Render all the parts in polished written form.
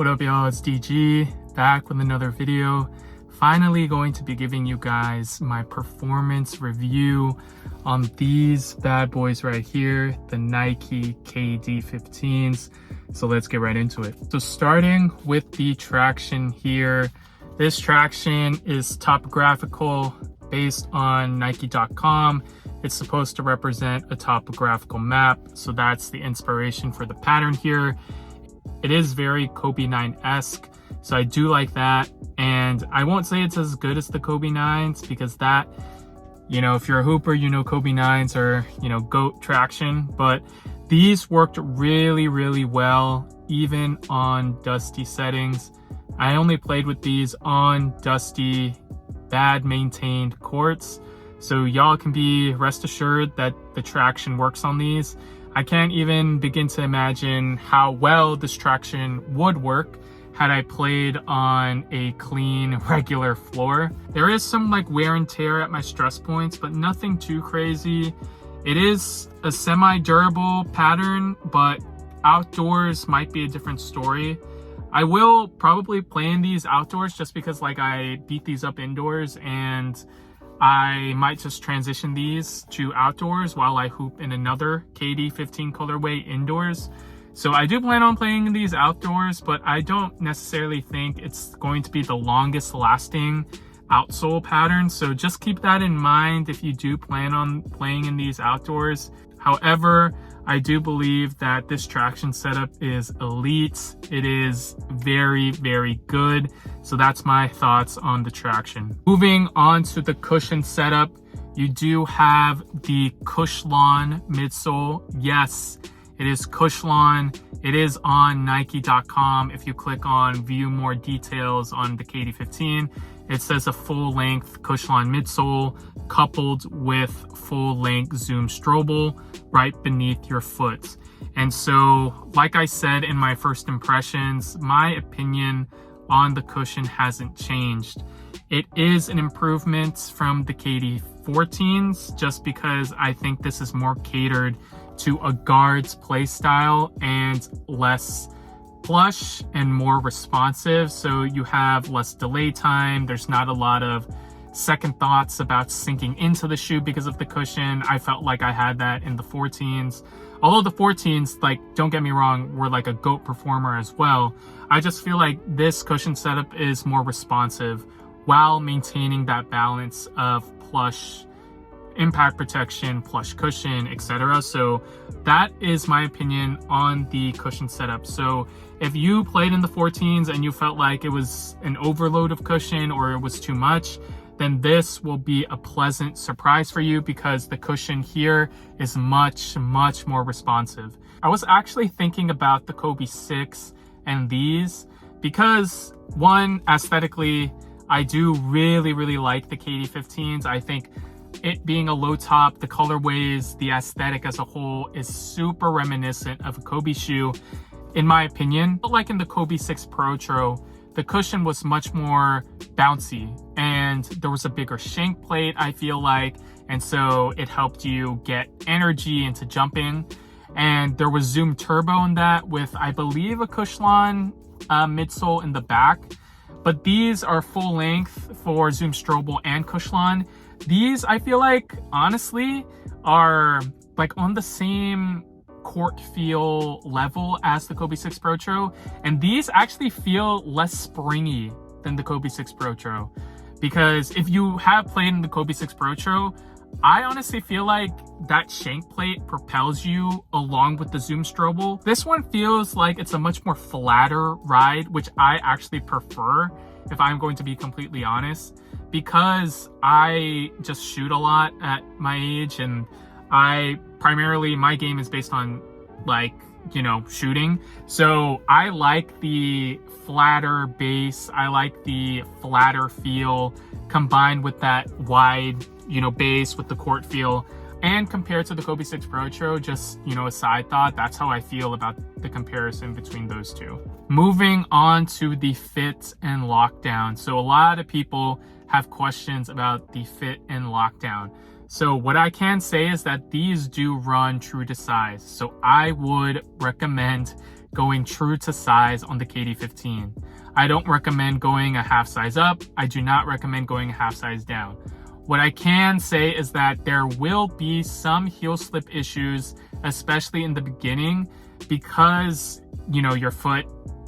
What up, y'all? It's DG back with another video. Finally going to be giving you guys my performance review on these bad boys right here, the Nike KD15s. So let's get right into it. So starting with the traction here, this traction is topographical based on Nike.com. It's supposed to represent a topographical map. So that's the inspiration for the pattern here. It is very Kobe 9-esque, so I do like that. And I won't say it's as good as the Kobe 9s because that, you know, if you're a hooper, you know Kobe 9s are, you know, GOAT traction. But these worked really, really well, even on dusty settings. I only played with these on dusty, bad maintained courts. So y'all can be rest assured that the traction works on these. I can't even begin to imagine how well this traction would work had I played on a clean, regular floor. There is some like wear and tear at my stress points, but nothing too crazy. It is a semi-durable pattern, but outdoors might be a different story. I will probably play in these outdoors just because like I beat these up indoors, and I might just transition these to outdoors while I hoop in another KD15 colorway indoors. So I do plan on playing these outdoors, but I don't necessarily think it's going to be the longest lasting outsole pattern. So just keep that in mind if you do plan on playing in these outdoors. However, I do believe that this traction setup is elite. It is very, very good. So that's my thoughts on the traction. Moving on to the cushion setup, you do have the Cushlon midsole. Yes, it is Cushlon. It is on Nike.com. If you click on view more details on the KD15, it says a full-length Cushlon midsole coupled with full-length Zoom Strobel right beneath your foot. And so, like I said in my first impressions, my opinion on the cushion hasn't changed. It is an improvement from the KD14s just because I think this is more catered to a guard's play style and less plush and more responsive. So you have less delay time. There's not a lot of second thoughts about sinking into the shoe because of the cushion. I felt like I had that in the 14s. Although the 14s, like, don't get me wrong, were like a GOAT performer as well. I just feel like this cushion setup is more responsive while maintaining that balance of plush impact protection, plush cushion, etc. So that is my opinion on the cushion setup. So if you played in the 14s and you felt like it was an overload of cushion or it was too much, then this will be a pleasant surprise for you because the cushion here is much, much more responsive. I was actually thinking about the Kobe 6 and these because, one, aesthetically, I do really, really like the KD15s. I think it being a low top, the colorways, the aesthetic as a whole is super reminiscent of a Kobe shoe, in my opinion. But like in the Kobe 6 Pro Tro, the cushion was much more bouncy and there was a bigger shank plate, I feel like. And so it helped you get energy into jumping. And there was Zoom Turbo in that with, I believe, a Cushlon midsole in the back. But these are full length for Zoom Strobel and Cushlon. These, I feel like, honestly, are like on the same court feel level as the Kobe 6 Pro Tro, and these actually feel less springy than the Kobe 6 Pro Tro, because if you have played in the Kobe 6 Pro Tro, I honestly feel like that shank plate propels you along with the Zoom Strobel. This one feels like it's a much more flatter ride, which I actually prefer if I'm going to be completely honest, because I just shoot a lot at my age, and my game is based on, like, you know, shooting. So I like the flatter base. I like the flatter feel combined with that wide, you know, base with the court feel. And compared to the Kobe 6 Pro Tro, just, you know, a side thought, that's how I feel about the comparison between those two. Moving on to the fit and lockdown. So a lot of people have questions about the fit and lockdown. So what I can say is that these do run true to size. So I would recommend going true to size on the KD15. I don't recommend going a half size up. I do not recommend going a half size down. What I can say is that there will be some heel slip issues, especially in the beginning, because, you know, your foot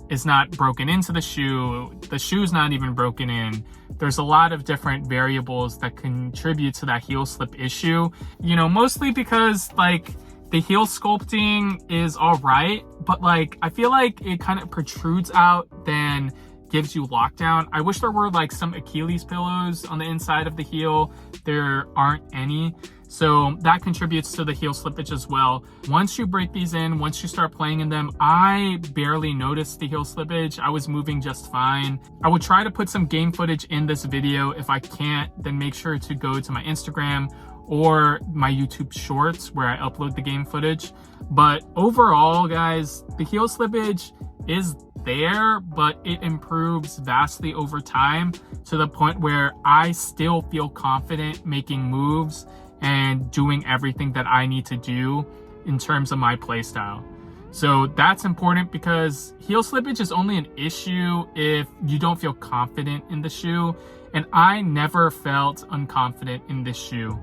is not broken into the shoe's not even broken in. There's a lot of different variables that contribute to that heel slip issue, you know, mostly because like the heel sculpting is all right, but like I feel like it kind of protrudes out, then gives you lockdown. I wish there were like some Achilles pillows on the inside of the heel. There aren't any. So that contributes to the heel slippage as well. Once you break these in, once you start playing in them, I barely noticed the heel slippage. I was moving just fine. I would try to put some game footage in this video. If I can't, then make sure to go to my Instagram or my YouTube shorts where I upload the game footage. But overall, guys, the heel slippage is there, but it improves vastly over time to the point where I still feel confident making moves and doing everything that I need to do in terms of my playstyle. So that's important because heel slippage is only an issue if you don't feel confident in the shoe. And I never felt unconfident in this shoe.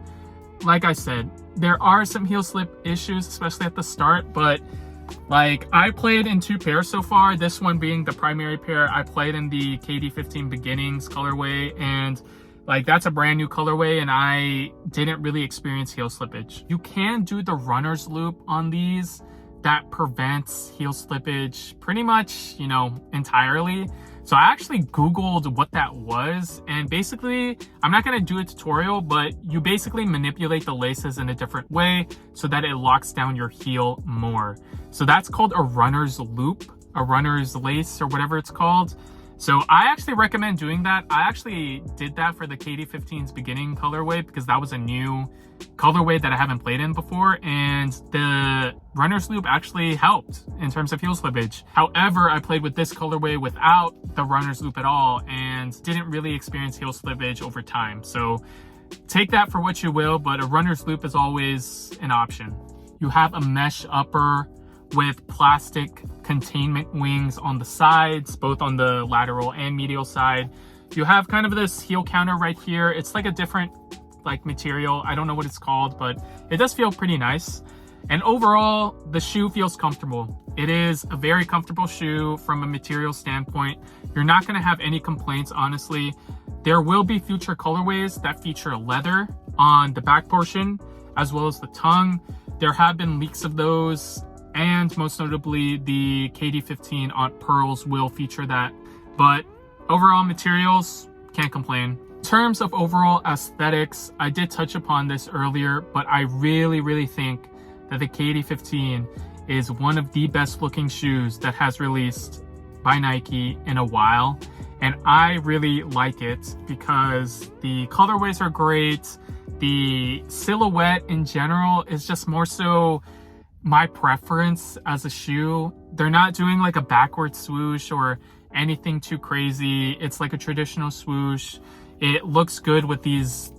Like I said, there are some heel slip issues, especially at the start, but like I played in 2 pairs so far, this one being the primary pair. I played in the KD15 Beginnings colorway, and like that's a brand new colorway, and I didn't really experience heel slippage. You can do the runner's loop on these that prevents heel slippage pretty much, you know, entirely. So I actually Googled what that was, and basically, I'm not gonna do a tutorial, but you basically manipulate the laces in a different way so that it locks down your heel more. So that's called a runner's loop, a runner's lace, or whatever it's called. So I actually recommend doing that. I actually did that for the KD15's beginning colorway because that was a new colorway that I haven't played in before, and the runner's loop actually helped in terms of heel slippage. However, I played with this colorway without the runner's loop at all and didn't really experience heel slippage over time. So take that for what you will, but a runner's loop is always an option. You have a mesh upper with plastic containment wings on the sides, both on the lateral and medial side. You have kind of this heel counter right here. It's like a different like material. I don't know what it's called, but it does feel pretty nice. And overall, the shoe feels comfortable. It is a very comfortable shoe from a material standpoint. You're not gonna have any complaints, honestly. There will be future colorways that feature leather on the back portion, as well as the tongue. There have been leaks of those, and most notably the KD15 Aunt Pearls will feature that. But overall materials, can't complain. In terms of overall aesthetics, I did touch upon this earlier, but I really think that the KD15 is one of the best looking shoes that has released by Nike in a while. And I really like it because the colorways are great. The silhouette in general is just more so my preference as a shoe. They're not doing like a backward swoosh or anything too crazy. It's like a traditional swoosh. It looks good with these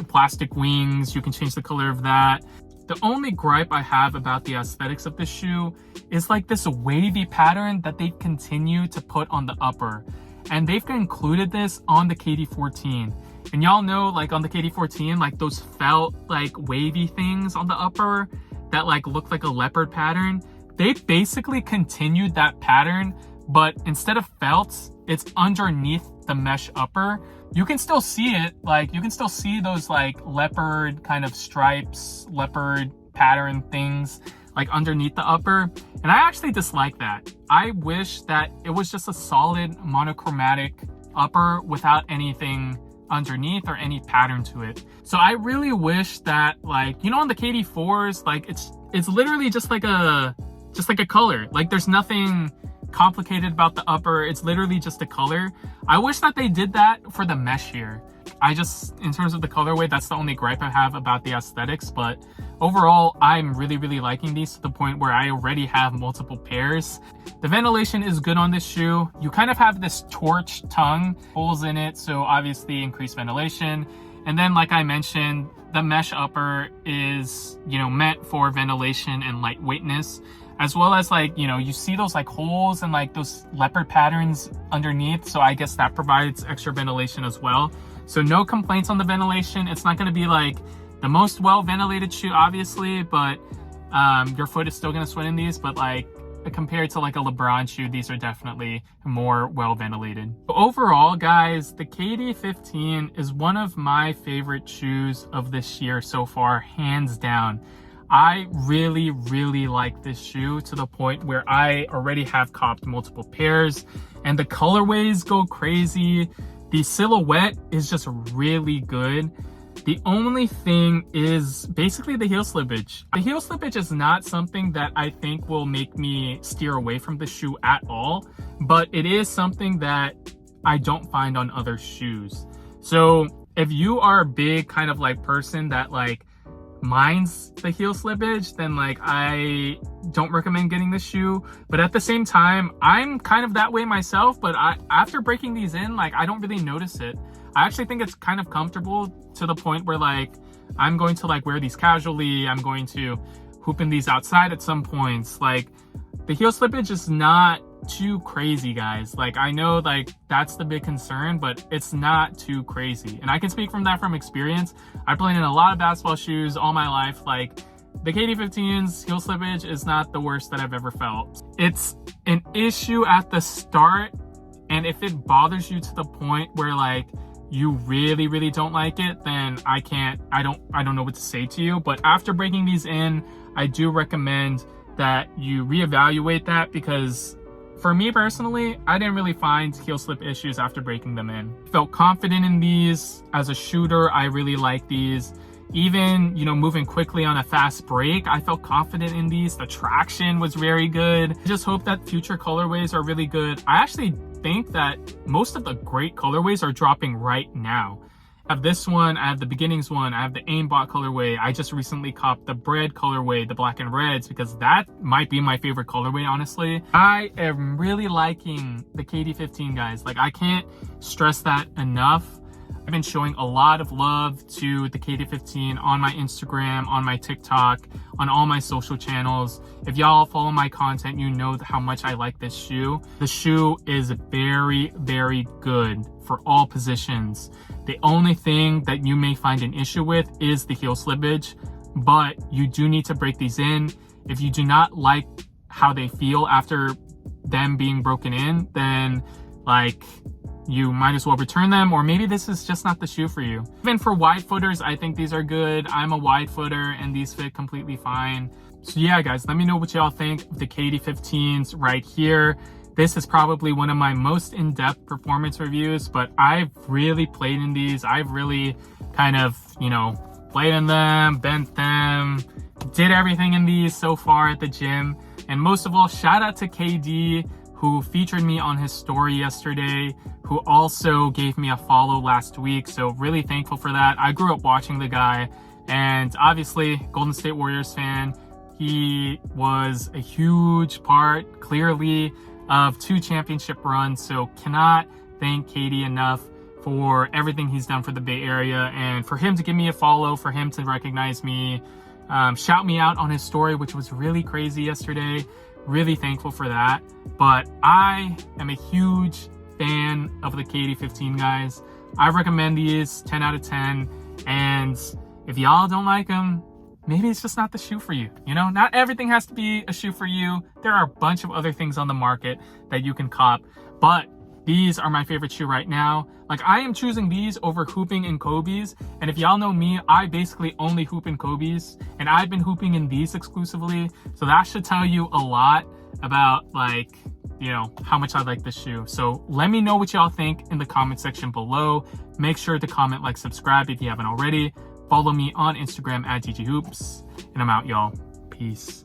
plastic wings. You can change the color of that. The only gripe I have about the aesthetics of this shoe is like this wavy pattern that they've continued to put on the upper. And they've included this on the KD14. And y'all know, like on the KD14, like those felt like wavy things on the upper that like look like a leopard pattern. They basically continued that pattern, but instead of felt, it's underneath the mesh upper. You can still see it, like you can still see those like leopard kind of stripes, leopard pattern things like underneath the upper. And I actually dislike that. I wish that it was just a solid monochromatic upper without anything underneath or any pattern to it. So I really wish that, like, you know, on the KD4s, like it's literally just like a color. Like there's nothing complicated about the upper. It's literally just a color. I wish that they did that for the mesh here. I just, in terms of the colorway, that's the only gripe I have about the aesthetics. But overall, I'm really liking these to the point where I already have multiple pairs. The ventilation is good on this shoe. You kind of have this torch tongue, holes in it, so obviously increased ventilation. And then, like I mentioned, the mesh upper is, you know, meant for ventilation and lightweightness, as well as like, you know, you see those like holes and like those leopard patterns underneath. So I guess that provides extra ventilation as well. So no complaints on the ventilation. It's not going to be like the most well ventilated shoe, obviously, but your foot is still going to sweat in these, but like compared to like a LeBron shoe, these are definitely more well ventilated. Overall, guys, the KD15 is one of my favorite shoes of this year so far, hands down. I really, really like this shoe to the point where I already have copped multiple pairs, and the colorways go crazy. The silhouette is just really good. The only thing is basically the heel slippage. The heel slippage is not something that I think will make me steer away from the shoe at all, but it is something that I don't find on other shoes. So if you are a big kind of like person that like minds the heel slippage, then like I don't recommend getting this shoe. But at the same time, I'm kind of that way myself, but after breaking these in, like I don't really notice it. I actually think it's kind of comfortable to the point where like I'm going to like wear these casually. I'm going to hoop in these outside at some points. Like the heel slippage is not too crazy, guys. Like I know like that's the big concern, but it's not too crazy. And I can speak from that from experience. I played in a lot of basketball shoes all my life. Like the KD15's heel slippage is not the worst that I've ever felt. It's an issue at the start, and if it bothers you to the point where like you really don't like it, then I don't know what to say to you. But after breaking these in, I do recommend that you reevaluate that, because for me personally, I didn't really find heel slip issues after breaking them in. Felt confident in these. As a shooter, I really like these. Even, you know, moving quickly on a fast break, I felt confident in these. The traction was very good. I just hope that future colorways are really good. I actually think that most of the great colorways are dropping right now. I have this one, I have the beginnings one, I have the aimbot colorway. I just recently copped the bread colorway, the black and reds, because that might be my favorite colorway, honestly. I am really liking the KD15, guys. Like I can't stress that enough. I've been showing a lot of love to the KD15 on my Instagram, on my TikTok, on all my social channels. If y'all follow my content, you know how much I like this shoe. The shoe is very good for all positions. The only thing that you may find an issue with is the heel slippage, but you do need to break these in. If you do not like how they feel after them being broken in, then like you might as well return them, or maybe this is just not the shoe for you. Even for wide footers, I think these are good. I'm a wide footer and these fit completely fine. So yeah, guys, let me know what y'all think of the KD15s right here. This is probably one of my most in-depth performance reviews, but I've really played in these. I've really kind of, you know, played in them, bent them, did everything in these so far at the gym. And most of all, shout out to KD, who featured me on his story yesterday, who also gave me a follow last week. So really thankful for that. I grew up watching the guy, and obviously Golden State Warriors fan. He was a huge part, clearly, of 2 championship runs. So cannot thank KD enough for everything he's done for the Bay Area, and for him to give me a follow, for him to recognize me, shout me out on his story, which was really crazy yesterday. Really thankful for that. But I am a huge fan of the KD15, guys. I recommend these 10 out of 10. And if y'all don't like them, maybe it's just not the shoe for you. You know, not everything has to be a shoe for you. There are a bunch of other things on the market that you can cop, but these are my favorite shoe right now. Like I am choosing these over hooping in Kobe's. And if y'all know me, I basically only hoop in Kobe's, and I've been hooping in these exclusively. So that should tell you a lot about like, you know, how much I like this shoe. So let me know what y'all think in the comment section below. Make sure to comment, like, subscribe if you haven't already. Follow me on Instagram at GGHoops, and I'm out, y'all. Peace.